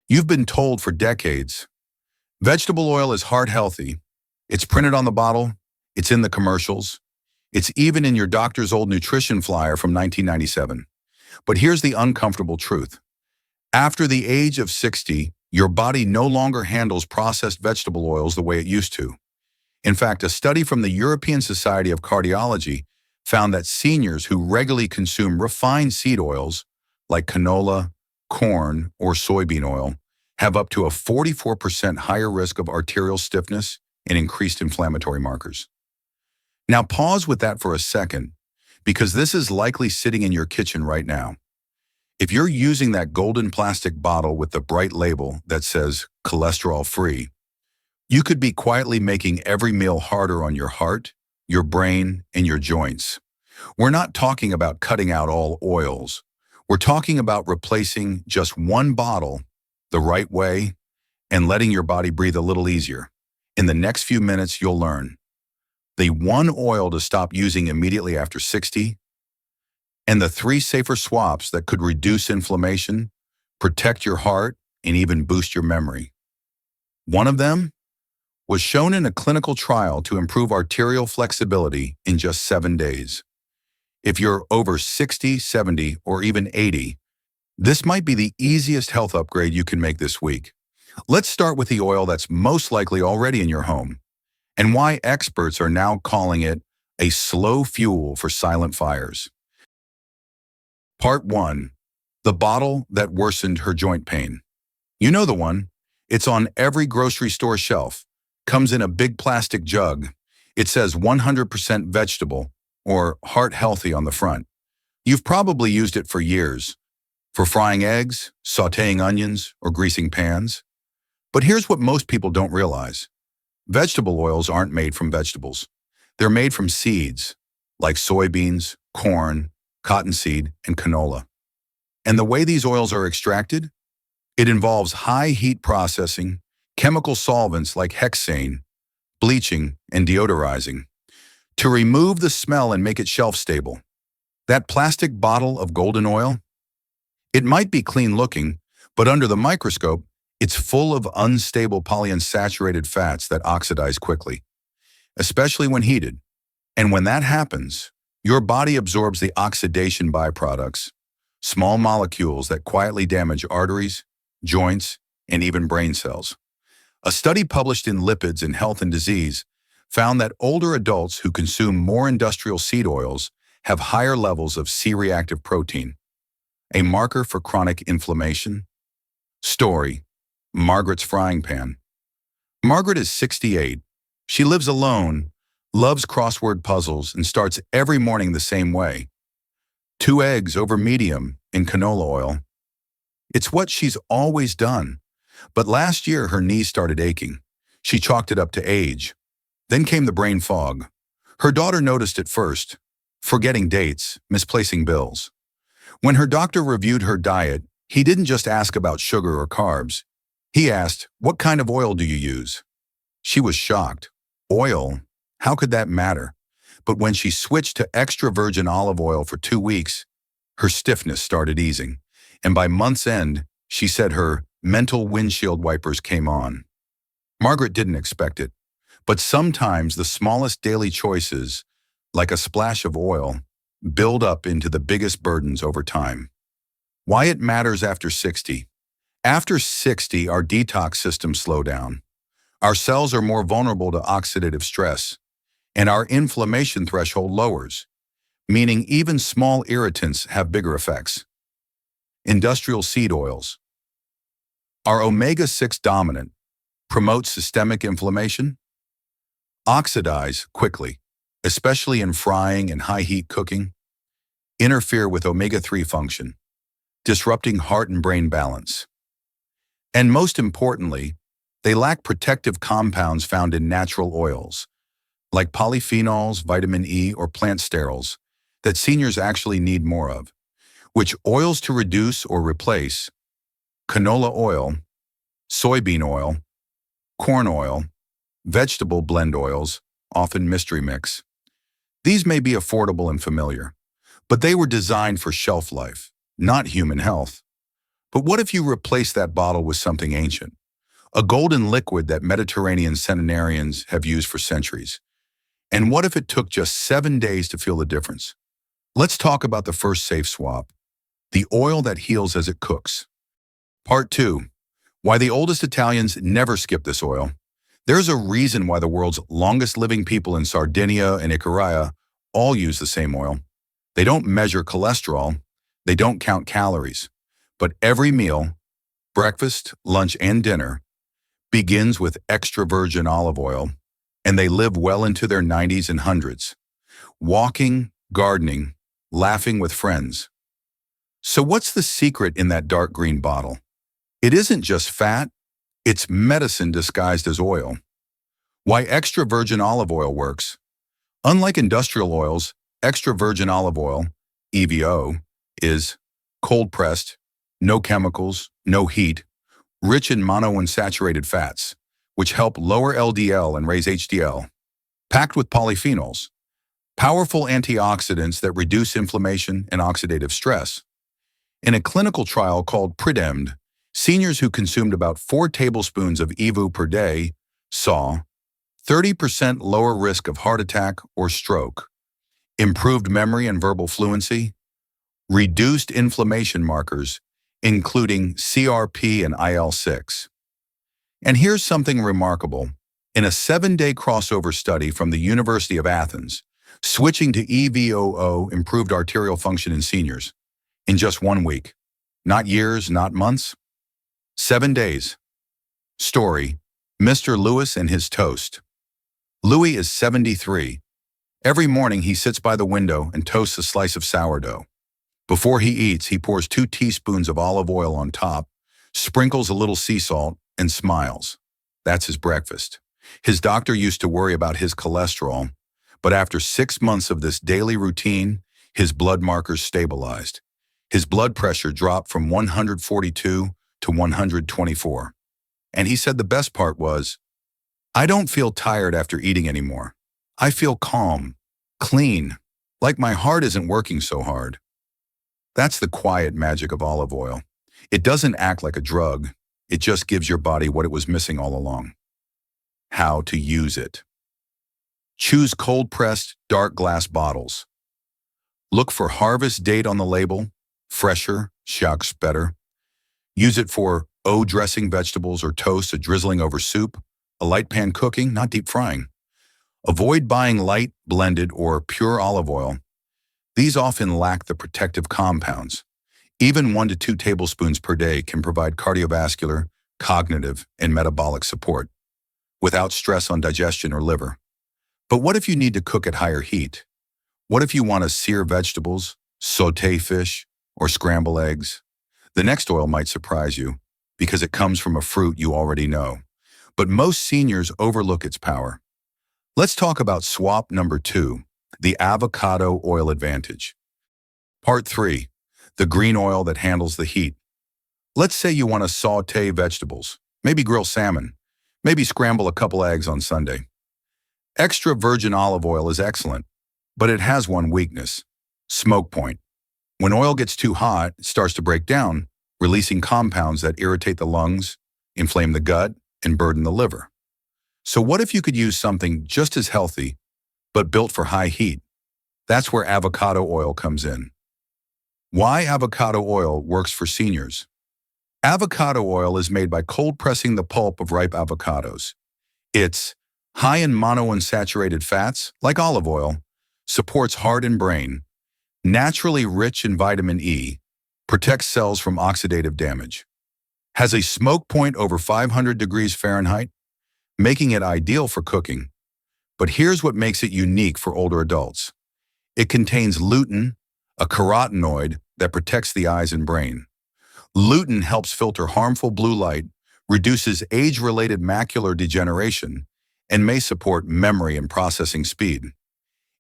You've been told for decades, vegetable oil is heart healthy. It's printed on the bottle, it's in the commercials, it's even in your doctor's old nutrition flyer from 1997. But here's the uncomfortable truth. After the age of 60, your body no longer handles processed vegetable oils the way it used to. In fact, a study from the European Society of Cardiology found that seniors who regularly consume refined seed oils like canola, corn, or soybean oil have up to a 44% higher risk of arterial stiffness and increased inflammatory markers. Now pause with that for a second, because this is likely sitting in your kitchen right now. If you're using that golden plastic bottle with the bright label that says cholesterol-free, you could be quietly making every meal harder on your heart, your brain, and your joints. We're not talking about cutting out all oils. We're talking about replacing just one bottle the right way and letting your body breathe a little easier. In the next few minutes, you'll learn the one oil to stop using immediately after 60, and the 3 safer swaps that could reduce inflammation, protect your heart, and even boost your memory. One of them was shown in a clinical trial to improve arterial flexibility in just 7 days. If you're over 60, 70, or even 80, this might be the easiest health upgrade you can make this week. Let's start with the oil that's most likely already in your home, and why experts are now calling it a slow fuel for silent fires. Part 1. The bottle that worsened her joint pain. You know the one. It's on every grocery store shelf. Comes in a big plastic jug. It says 100% vegetable or heart healthy on the front. You've probably used it for years, for frying eggs, sautéing onions, or greasing pans. But here's what most people don't realize. Vegetable oils aren't made from vegetables. They're made from seeds, like soybeans, corn, cottonseed, and canola. And the way these oils are extracted? It involves high heat processing, chemical solvents like hexane, bleaching, and deodorizing to remove the smell and make it shelf-stable. That plastic bottle of golden oil? It might be clean-looking, but under the microscope, it's full of unstable polyunsaturated fats that oxidize quickly, especially when heated. And when that happens, your body absorbs the oxidation byproducts, small molecules that quietly damage arteries, joints, and even brain cells. A study published in Lipids in Health and Disease found that older adults who consume more industrial seed oils have higher levels of C-reactive protein, a marker for chronic inflammation. Story: Margaret's frying pan. Margaret is 68. She lives alone, loves crossword puzzles, and starts every morning the same way. 2 eggs over medium in canola oil. It's what she's always done. But last year, her knees started aching. She chalked it up to age. Then came the brain fog. Her daughter noticed it first, forgetting dates, misplacing bills. When her doctor reviewed her diet, he didn't just ask about sugar or carbs. He asked, "What kind of oil do you use?" She was shocked. Oil? How could that matter? But when she switched to extra virgin olive oil for 2 weeks, her stiffness started easing. And by month's end, she said her mental windshield wipers came on. Margaret didn't expect it, but sometimes the smallest daily choices, like a splash of oil, build up into the biggest burdens over time. Why it matters after 60. After 60, our detox systems slow down. Our cells are more vulnerable to oxidative stress, and our inflammation threshold lowers, meaning even small irritants have bigger effects. Industrial seed oils are omega-6 dominant, promote systemic inflammation, oxidize quickly, especially in frying and high-heat cooking, interfere with omega-3 function, disrupting heart and brain balance. And most importantly, they lack protective compounds found in natural oils, like polyphenols, vitamin E, or plant sterols, that seniors actually need more of. Which oils to reduce or replace? Canola oil, soybean oil, corn oil, vegetable blend oils, often mystery mix. These may be affordable and familiar, but they were designed for shelf life, not human health. But what if you replace that bottle with something ancient? A golden liquid that Mediterranean centenarians have used for centuries. And what if it took just 7 days to feel the difference? Let's talk about the first safe swap, the oil that heals as it cooks. Part 2. Why the oldest Italians never skip this oil. There's a reason why the world's longest living people in Sardinia and Icaria all use the same oil. They don't measure cholesterol, they don't count calories. But every meal, breakfast, lunch, and dinner, begins with extra virgin olive oil, and they live well into their 90s and hundreds, walking, gardening, laughing with friends. So what's the secret in that dark green bottle? It isn't just fat, it's medicine disguised as oil. Why extra virgin olive oil works? Unlike industrial oils, extra virgin olive oil, EVO, is cold-pressed, no chemicals, no heat, rich in monounsaturated fats, which help lower LDL and raise HDL, packed with polyphenols, powerful antioxidants that reduce inflammation and oxidative stress. In a clinical trial called PRIDEMD, seniors who consumed about 4 tablespoons of EVO per day saw 30% lower risk of heart attack or stroke, improved memory and verbal fluency, reduced inflammation markers, including CRP and IL-6. And here's something remarkable. In a 7-day crossover study from the University of Athens, switching to EVOO improved arterial function in seniors in just 1 week. Not years, not months. 7 days. Story: Mr. Lewis and his toast. Louis is 73. Every morning he sits by the window and toasts a slice of sourdough. Before he eats, he pours 2 teaspoons of olive oil on top, sprinkles a little sea salt, and smiles. That's his breakfast. His doctor used to worry about his cholesterol, but after 6 months of this daily routine, his blood markers stabilized. His blood pressure dropped from 142 to 124. And he said the best part was, "I don't feel tired after eating anymore. I feel calm, clean, like my heart isn't working so hard." That's the quiet magic of olive oil. It doesn't act like a drug. It just gives your body what it was missing all along. How to use it. Choose cold-pressed, dark glass bottles. Look for harvest date on the label. Fresher, shocks better. Use it for dressing vegetables or toast, a drizzling over soup, a light pan cooking, not deep frying. Avoid buying light, blended, or pure olive oil. These often lack the protective compounds. Even 1 to 2 tablespoons per day can provide cardiovascular, cognitive, and metabolic support without stress on digestion or liver. But what if you need to cook at higher heat? What if you want to sear vegetables, saute fish, or scramble eggs? The next oil might surprise you because it comes from a fruit you already know. But most seniors overlook its power. Let's talk about swap number 2, the avocado oil advantage. Part 3, the green oil that handles the heat. Let's say you want to saute vegetables, maybe grill salmon, maybe scramble a couple eggs on Sunday. Extra virgin olive oil is excellent, but it has one weakness: smoke point. When oil gets too hot, it starts to break down, releasing compounds that irritate the lungs, inflame the gut, and burden the liver. So what if you could use something just as healthy, but built for high heat? That's where avocado oil comes in. Why avocado oil works for seniors? Avocado oil is made by cold pressing the pulp of ripe avocados. It's high in monounsaturated fats, like olive oil, supports heart and brain, naturally rich in vitamin E, protects cells from oxidative damage, has a smoke point over 500 degrees Fahrenheit, making it ideal for cooking. But here's what makes it unique for older adults. It contains lutein, a carotenoid that protects the eyes and brain. Lutein helps filter harmful blue light, reduces age-related macular degeneration, and may support memory and processing speed.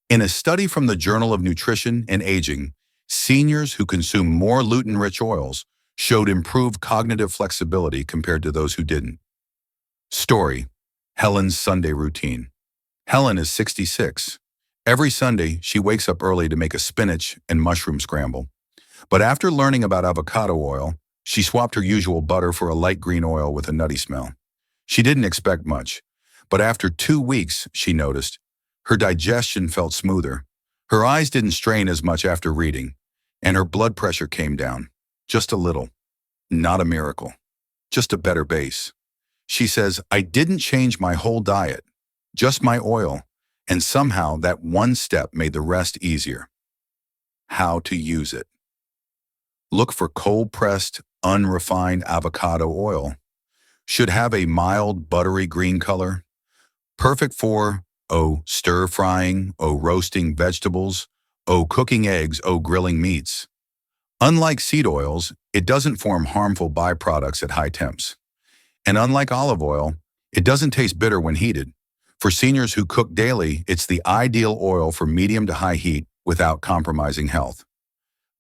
In a study from the Journal of Nutrition and Aging, seniors who consume more lutein-rich oils showed improved cognitive flexibility compared to those who didn't. Story: Helen's Sunday routine. Helen is 66. Every Sunday, she wakes up early to make a spinach and mushroom scramble. But after learning about avocado oil, She swapped her usual butter for a light green oil with a nutty smell. She didn't expect much, but after 2 weeks, she noticed, her digestion felt smoother. Her eyes didn't strain as much after reading, and her blood pressure came down. Just a little. Not a miracle. Just a better base. She says, I didn't change my whole diet, just my oil, and somehow that one step made the rest easier. How to use it. Look for cold-pressed, unrefined avocado oil. Should have a mild, buttery green color. Perfect for, stir-frying, roasting vegetables, cooking eggs, grilling meats. Unlike seed oils, it doesn't form harmful byproducts at high temps. And unlike olive oil, it doesn't taste bitter when heated. For seniors who cook daily, it's the ideal oil for medium to high heat without compromising health.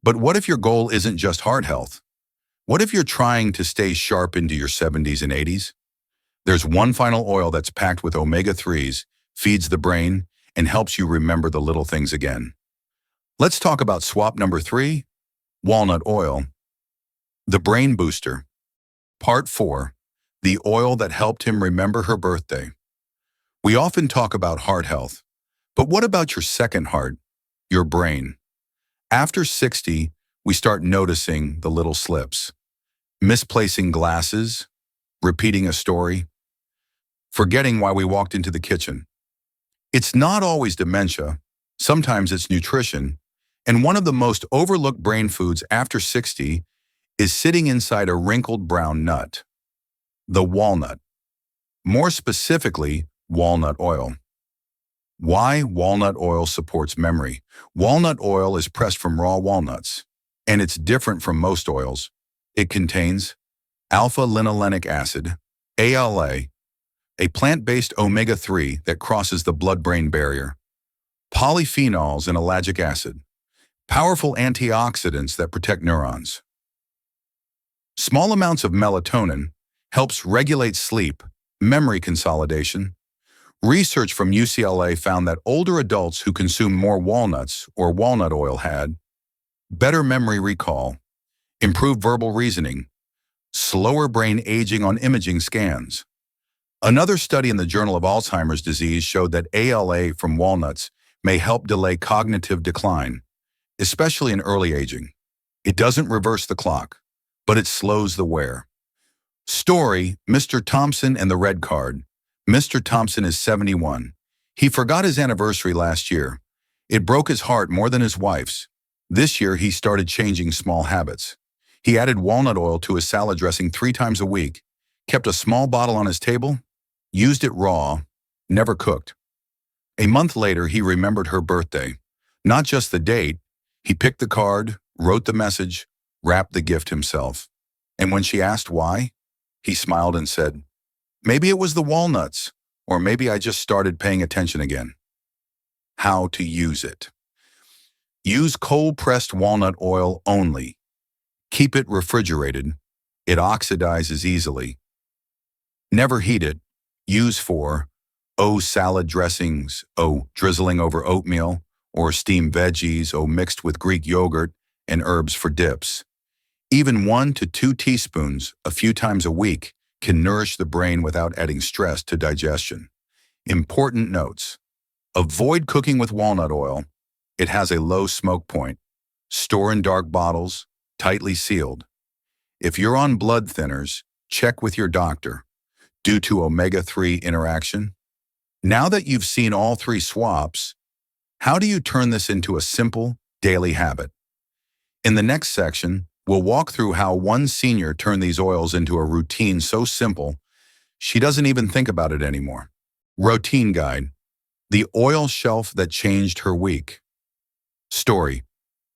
But what if your goal isn't just heart health? What if you're trying to stay sharp into your 70s and 80s? There's one final oil that's packed with omega-3s, feeds the brain, and helps you remember the little things again. Let's talk about swap number 3, walnut oil. The brain booster. Part 4, the oil that helped him remember her birthday. We often talk about heart health, but what about your second heart, your brain? After 60, we start noticing the little slips. Misplacing glasses, repeating a story, forgetting why we walked into the kitchen. It's not always dementia, sometimes it's nutrition, and one of the most overlooked brain foods after 60 is sitting inside a wrinkled brown nut, the walnut. More specifically, walnut oil. Why walnut oil supports memory? Walnut oil is pressed from raw walnuts, and it's different from most oils. It contains alpha-linolenic acid, ALA, a plant-based omega-3 that crosses the blood-brain barrier, polyphenols and ellagic acid, powerful antioxidants that protect neurons. Small amounts of melatonin helps regulate sleep, memory consolidation. Research from UCLA found that older adults who consumed more walnuts or walnut oil had better memory recall, improved verbal reasoning, slower brain aging on imaging scans. Another study in the Journal of Alzheimer's Disease showed that ALA from walnuts may help delay cognitive decline, especially in early aging. It doesn't reverse the clock, but it slows the wear. Story, Mr. Thompson and the red card. Mr. Thompson is 71. He forgot his anniversary last year. It broke his heart more than his wife's. This year, he started changing small habits. He added walnut oil to his salad dressing 3 times a week, kept a small bottle on his table, used it raw, never cooked. A month later, he remembered her birthday. Not just the date, he picked the card, wrote the message, wrapped the gift himself. And when she asked why, he smiled and said, maybe it was the walnuts, or maybe I just started paying attention again. How to use it. Use cold-pressed walnut oil only. Keep it refrigerated. It oxidizes easily. Never heat it. Use for, salad dressings, drizzling over oatmeal, or steamed veggies, mixed with Greek yogurt and herbs for dips. Even 1 to 2 teaspoons a few times a week can nourish the brain without adding stress to digestion. Important notes. Avoid cooking with walnut oil. It has a low smoke point. Store in dark bottles, tightly sealed. If you're on blood thinners, check with your doctor. Due to omega-3 interaction. Now that you've seen all 3 swaps, how do you turn this into a simple, daily habit? In the next section, we'll walk through how one senior turned these oils into a routine so simple, she doesn't even think about it anymore. Routine Guide. The oil shelf that changed her week. Story.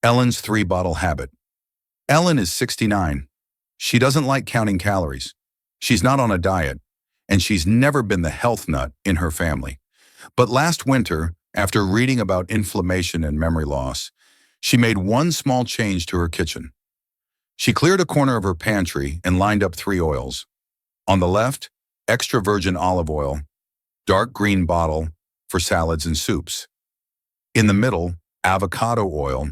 Ellen's 3-bottle habit. Ellen is 69. She doesn't like counting calories. She's not on a diet, and she's never been the health nut in her family. But last winter, after reading about inflammation and memory loss, she made one small change to her kitchen. She cleared a corner of her pantry and lined up 3 oils. On the left, extra virgin olive oil, dark green bottle for salads and soups. In the middle, avocado oil,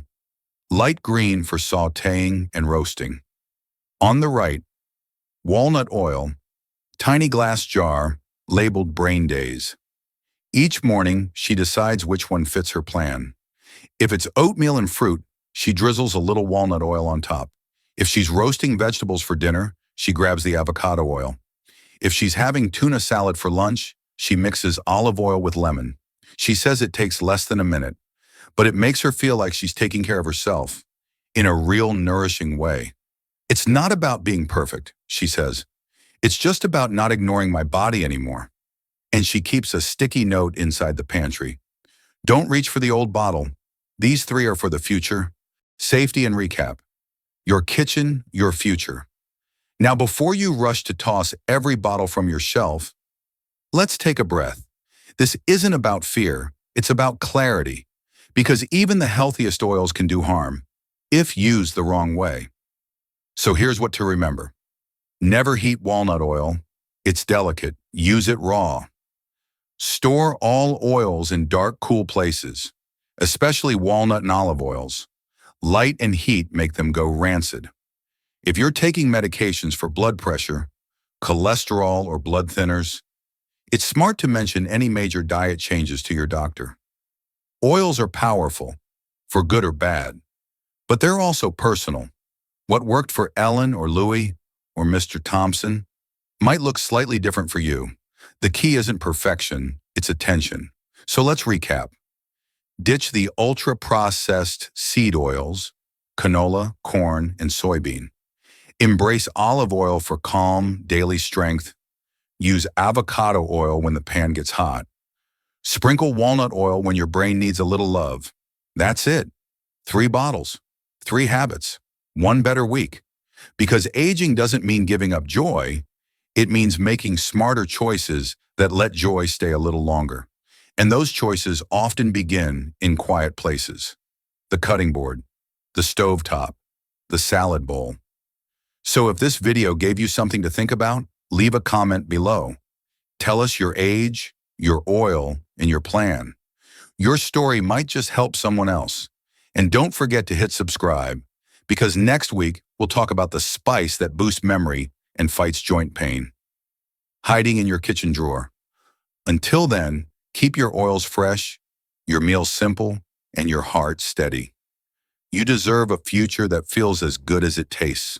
light green for sautéing and roasting. On the right, walnut oil, tiny glass jar, labeled Brain Days. Each morning, she decides which one fits her plan. If it's oatmeal and fruit, she drizzles a little walnut oil on top. If she's roasting vegetables for dinner, she grabs the avocado oil. If she's having tuna salad for lunch, she mixes olive oil with lemon. She says it takes less than a minute, but it makes her feel like she's taking care of herself in a real nourishing way. It's not about being perfect, she says. It's just about not ignoring my body anymore. And she keeps a sticky note inside the pantry. Don't reach for the old bottle. These three are for the future. Safety and recap. Your kitchen, your future. Now, before you rush to toss every bottle from your shelf, let's take a breath. This isn't about fear, it's about clarity. Because even the healthiest oils can do harm, if used the wrong way. So here's what to remember. Never heat walnut oil. It's delicate. Use it raw. Store all oils in dark, cool places, especially walnut and olive oils. Light and heat make them go rancid. If you're taking medications for blood pressure, cholesterol, or blood thinners, it's smart to mention any major diet changes to your doctor. Oils are powerful, for good or bad, but they're also personal. What worked for Ellen or Louis or Mr. Thompson might look slightly different for you. The key isn't perfection, it's attention. So let's recap. Ditch the ultra-processed seed oils, canola, corn, and soybean. Embrace olive oil for calm, daily strength. Use avocado oil when the pan gets hot. Sprinkle walnut oil when your brain needs a little love. That's it. 3 bottles, 3 habits, 1 better week. Because aging doesn't mean giving up joy, it means making smarter choices that let joy stay a little longer. And those choices often begin in quiet places. The cutting board, the stovetop, the salad bowl. So if this video gave you something to think about, leave a comment below. Tell us your age, your oil, and your plan. Your story might just help someone else. And don't forget to hit subscribe, because next week we'll talk about the spice that boosts memory and fights joint pain. Hiding in your kitchen drawer. Until then, keep your oils fresh, your meals simple, and your heart steady. You deserve a future that feels as good as it tastes.